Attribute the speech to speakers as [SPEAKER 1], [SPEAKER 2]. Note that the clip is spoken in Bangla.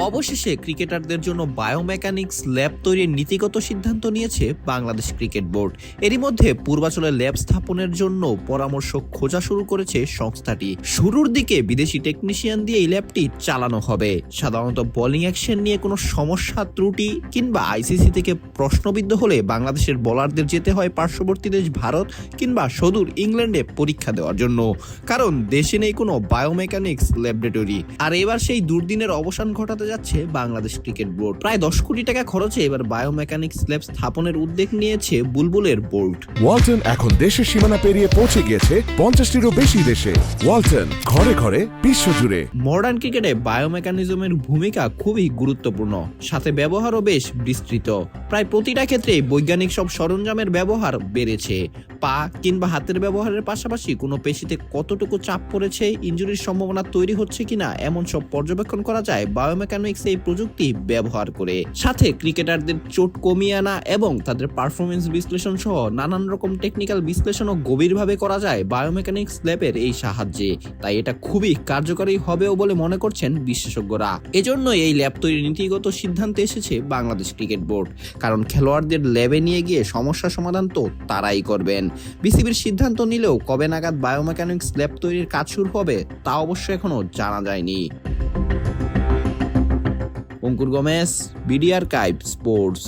[SPEAKER 1] অবশেষে ক্রিকেটারদের জন্য বায়োমেকানিক্স ল্যাব তৈরির নীতিগত সিদ্ধান্ত নিয়েছে বাংলাদেশ ক্রিকেট বোর্ড। এরই মধ্যে পূর্বাচলে ল্যাব স্থাপনের জন্য পরামর্শ খোঁজা শুরু করেছে সংস্থাটি। শুরুর দিকে বিদেশি টেকনিশিয়ান দিয়ে এই ল্যাবটি চালানো হবে। সাধারণত বোলিং অ্যাকশন নিয়ে কোনো সমস্যা ত্রুটি কিংবা আইসিসি থেকে প্রশ্নবিদ্ধ হলে বাংলাদেশের বোলারদের যেতে হয় পার্শ্ববর্তী দেশ ভারত কিংবা সুদূর ইংল্যান্ডে পরীক্ষা দেওয়ার জন্য, কারণ দেশে নেই কোনো বায়োমেকানিক্স ল্যাবরেটরি। আর এবার সেই দুর্দিনের অবসান ঘটাতে যাচ্ছে বাংলাদেশ ক্রিকেট বোর্ড। প্রায় 10 কোটি টাকা খরচে এবার বায়োমেকানিক্স ল্যাব স্থাপনের উদ্যোগ নিয়েছে বুলবুলের বোর্ড।
[SPEAKER 2] ওয়ালটন এখন দেশের সীমানা পেরিয়ে পৌঁছে গিয়েছে 50টিরও বেশি দেশে। ওয়ালটন, ঘরে ঘরে বিশ্বজুড়ে।
[SPEAKER 1] মডার্ন ক্রিকেটে বায়োমেকানিজমের ভূমিকা খুবই গুরুত্বপূর্ণ, সাথে ব্যবহারও বেশ বিস্তৃত। প্রায় প্রতিটা ক্ষেত্রে বৈজ্ঞানিক সব সরঞ্জামের ব্যবহার বেড়েছে। পা কিংবা হাতের ব্যবহারের পাশাপাশি কোনো পেশিতে কতটুকু চাপ পড়েছে, ইনজুরির সম্ভাবনা তৈরি হচ্ছে কিনা, এমন সব পর্যবেক্ষণ করা যায় বায়োমেকানিক্স এই প্রযুক্তি ব্যবহার করে। সাথে ক্রিকেটারদের চোট কমিয়ে আনা এবং তাদের পারফরমেন্স বিশ্লেষণ সহ নানান রকম টেকনিক্যাল বিশ্লেষণও গভীরভাবে করা যায় বায়োমেকানিক্স ল্যাবের এই সাহায্যে। তাই এটা খুবই কার্যকরী হবেও বলে মনে করছেন বিশেষজ্ঞরা। এজন্য এই ল্যাব তৈরির নীতিগত সিদ্ধান্তে এসেছে বাংলাদেশ ক্রিকেট বোর্ড, কারণ খেলোয়াড়দের ল্যাবে নিয়ে গিয়ে সমস্যা সমাধান তো তারাই করবেন। বিসিবির সিদ্ধান্ত নিলেও কবে নাগাদ বায়োমেকানিক্স ল্যাব তৈরির কাজ শুরু হবে তা অবশ্য এখনো জানা যায়নি। অঙ্কুর গোমেজ, বিডি আর্কাইভ স্পোর্টস।